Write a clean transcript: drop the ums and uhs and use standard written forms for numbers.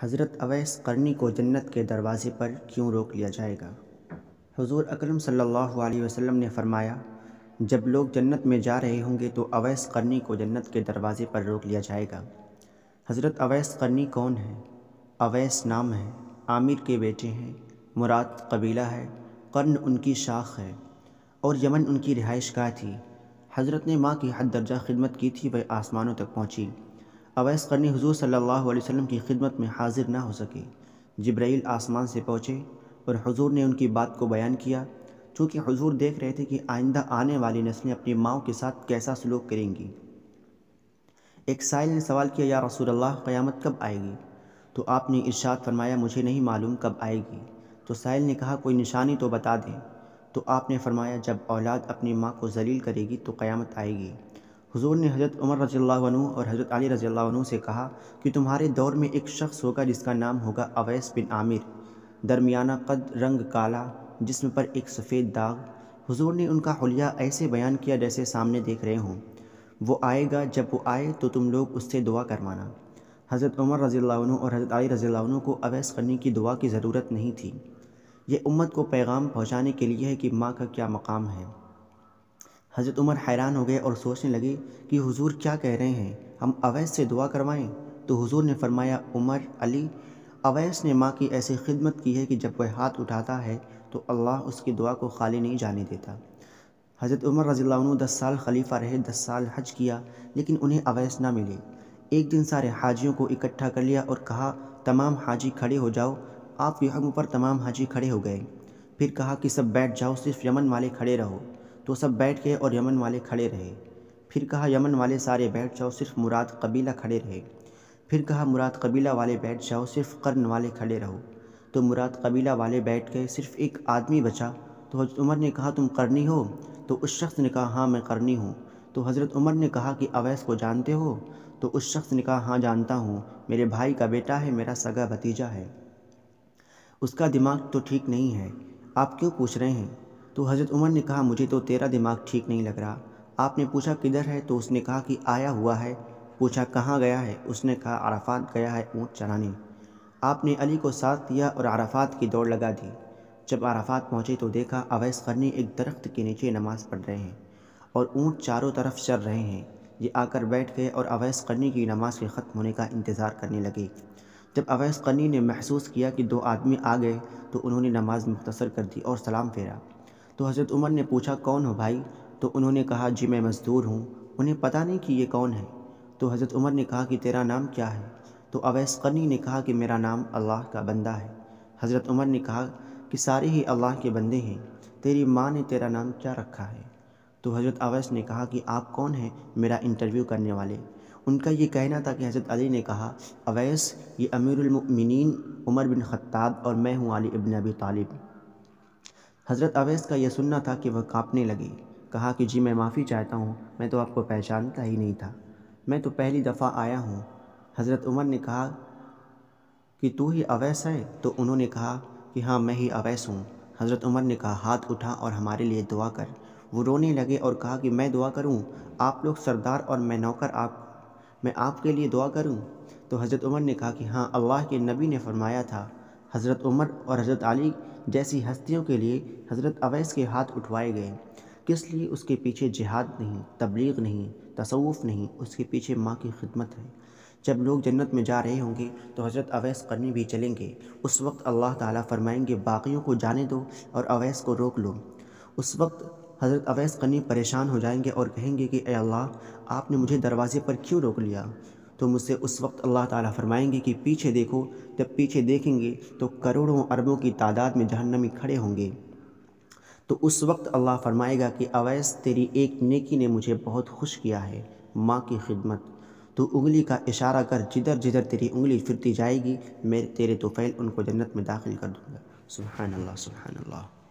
حضرت اویس قرنی کو جنت کے دروازے پر کیوں روک لیا جائے گا؟ حضور اکرم صلی اللہ علیہ وسلم نے فرمایا، جب لوگ جنت میں جا رہے ہوں گے تو اویس قرنی کو جنت کے دروازے پر روک لیا جائے گا۔ حضرت اویس قرنی کون ہیں؟ اویس نام ہے، عامر کے بیٹے ہیں، مراد قبیلہ ہے، قرن ان کی شاخ ہے اور یمن ان کی رہائش گاہ تھی۔ حضرت نے ماں کی حد درجہ خدمت کی تھی، وہ آسمانوں تک پہنچی۔ اویس قرنی حضور صلی اللہ علیہ وسلم کی خدمت میں حاضر نہ ہو سکے۔ جبرائیل آسمان سے پہنچے اور حضور نے ان کی بات کو بیان کیا، چونکہ حضور دیکھ رہے تھے کہ آئندہ آنے والی نسلیں اپنی ماؤں کے ساتھ کیسا سلوک کریں گی۔ ایک سائل نے سوال کیا، یا رسول اللہ، قیامت کب آئے گی؟ تو آپ نے ارشاد فرمایا، مجھے نہیں معلوم کب آئے گی۔ تو سائل نے کہا، کوئی نشانی تو بتا دیں۔ تو آپ نے فرمایا، جب اولاد اپنی ماں کو ذلیل کرے گی تو قیامت آئے گی۔ حضور نے حضرت عمر رضی اللہ عنہ اور حضرت علی رضی اللہ عنہ سے کہا کہ تمہارے دور میں ایک شخص ہوگا جس کا نام ہوگا اویس بن عامر، درمیانہ قد، رنگ کالا، جسم پر ایک سفید داغ۔ حضور نے ان کا حلیہ ایسے بیان کیا جیسے سامنے دیکھ رہے ہوں۔ وہ آئے گا، جب وہ آئے تو تم لوگ اس سے دعا کروانا۔ حضرت عمر رضی اللہ عنہ اور حضرت علی رضی اللہ عنہ کو اویس قرنی کی دعا کی ضرورت نہیں تھی۔ یہ امت کو پیغام پہنچانے کے لیے ہے کہ ماں کا کیا مقام ہے۔ حضرت عمر حیران ہو گئے اور سوچنے لگے کہ حضور کیا کہہ رہے ہیں، ہم اویس سے دعا کروائیں؟ تو حضور نے فرمایا، عمر، علی، اویس نے ماں کی ایسی خدمت کی ہے کہ جب وہ ہاتھ اٹھاتا ہے تو اللہ اس کی دعا کو خالی نہیں جانے دیتا۔ حضرت عمر رضی اللہ عنہ 10 سال خلیفہ رہے، 10 سال حج کیا، لیکن انہیں اویس نہ ملے۔ ایک دن سارے حاجیوں کو اکٹھا کر لیا اور کہا، تمام حاجی کھڑے ہو جاؤ۔ آپ کے حکم پر تمام حاجی کھڑے ہو گئے۔ پھر کہا کہ سب بیٹھ جاؤ، صرف یمن والے کھڑے رہو۔ تو سب بیٹھ گئے اور یمن والے کھڑے رہے۔ پھر کہا، یمن والے سارے بیٹھ جاؤ، صرف مراد قبیلہ کھڑے رہے۔ پھر کہا، مراد قبیلہ والے بیٹھ جاؤ، صرف قرن والے کھڑے رہو۔ تو مراد قبیلہ والے بیٹھ گئے، صرف ایک آدمی بچا۔ تو حضرت عمر نے کہا، تم قرنی ہو؟ تو اس شخص نے کہا، ہاں میں قرنی ہوں۔ تو حضرت عمر نے کہا کہ اویس کو جانتے ہو؟ تو اس شخص نے کہا، ہاں جانتا ہوں، میرے بھائی کا بیٹا ہے، میرا سگا بھتیجا ہے۔ اس کا دماغ تو ٹھیک نہیں ہے، آپ کیوں پوچھ رہے ہیں؟ تو حضرت عمر نے کہا، مجھے تو تیرا دماغ ٹھیک نہیں لگ رہا۔ آپ نے پوچھا، کدھر ہے؟ تو اس نے کہا کہ آیا ہوا ہے۔ پوچھا، کہاں گیا ہے؟ اس نے کہا، عرفات گیا ہے اونٹ چرانے۔ آپ نے علی کو ساتھ لیا اور عرفات کی دوڑ لگا دی۔ جب عرفات پہنچے تو دیکھا اویس قرنی ایک درخت کے نیچے نماز پڑھ رہے ہیں اور اونٹ چاروں طرف چر رہے ہیں۔ یہ آ کر بیٹھ گئے اور اویس قرنی کی نماز کے ختم ہونے کا انتظار کرنے لگے۔ جب اویس قرنی نے محسوس کیا کہ 2 آدمی آ گئے تو انہوں نے نماز مختصر کر دی اور سلام پھیرا۔ تو حضرت عمر نے پوچھا، کون ہو بھائی؟ تو انہوں نے کہا، جی میں مزدور ہوں، انہیں پتہ نہیں کہ یہ کون ہے۔ تو حضرت عمر نے کہا کہ تیرا نام کیا ہے؟ تو اویس قرنی نے کہا کہ میرا نام اللہ کا بندہ ہے۔ حضرت عمر نے کہا کہ سارے ہی اللہ کے بندے ہیں، تیری ماں نے تیرا نام کیا رکھا ہے؟ تو حضرت اویس نے کہا کہ آپ کون ہیں میرا انٹرویو کرنے والے؟ ان کا یہ کہنا تھا کہ حضرت علی نے کہا، اویس، یہ امیر المؤمنین عمر بن خطاب اور میں ہوں علی ابن ابی طالب۔ حضرت اویس کا یہ سننا تھا کہ وہ کانپنے لگے۔ کہا کہ جی میں معافی چاہتا ہوں، میں تو آپ کو پہچانتا ہی نہیں تھا، میں تو پہلی دفعہ آیا ہوں۔ حضرت عمر نے کہا کہ تو ہی اویس ہے؟ تو انہوں نے کہا کہ ہاں میں ہی اویس ہوں۔ حضرت عمر نے کہا، ہاتھ اٹھا اور ہمارے لیے دعا کر۔ وہ رونے لگے اور کہا کہ میں دعا کروں؟ آپ لوگ سردار اور میں نوکر، میں آپ کے لیے دعا کروں؟ تو حضرت عمر نے کہا کہ ہاں، اللہ کے نبی نے فرمایا تھا، حضرت عمر اور حضرت علی جیسی ہستیوں کے لیے حضرت اویس کے ہاتھ اٹھوائے گئے۔ کس لیے؟ اس کے پیچھے جہاد نہیں، تبلیغ نہیں، تصوف نہیں، اس کے پیچھے ماں کی خدمت ہے۔ جب لوگ جنت میں جا رہے ہوں گے تو حضرت اویس قرنی بھی چلیں گے۔ اس وقت اللہ تعالیٰ فرمائیں گے، باقیوں کو جانے دو اور اویس کو روک لو۔ اس وقت حضرت اویس قرنی پریشان ہو جائیں گے اور کہیں گے کہ اے اللہ، آپ نے مجھے دروازے پر کیوں روک لیا؟ تو مجھ سے اس وقت اللہ تعالیٰ فرمائیں گے کہ پیچھے دیکھو۔ جب پیچھے دیکھیں گے تو کروڑوں اربوں کی تعداد میں جہنمی کھڑے ہوں گے۔ تو اس وقت اللہ فرمائے گا کہ اویس، تیری ایک نیکی نے مجھے بہت خوش کیا ہے، ماں کی خدمت۔ تو انگلی کا اشارہ کر، جدھر جدھر تیری انگلی پھرتی جائے گی، میں تیرے طفیل ان کو جنت میں داخل کر دوں گا۔ سبحان اللہ، سبحان اللہ۔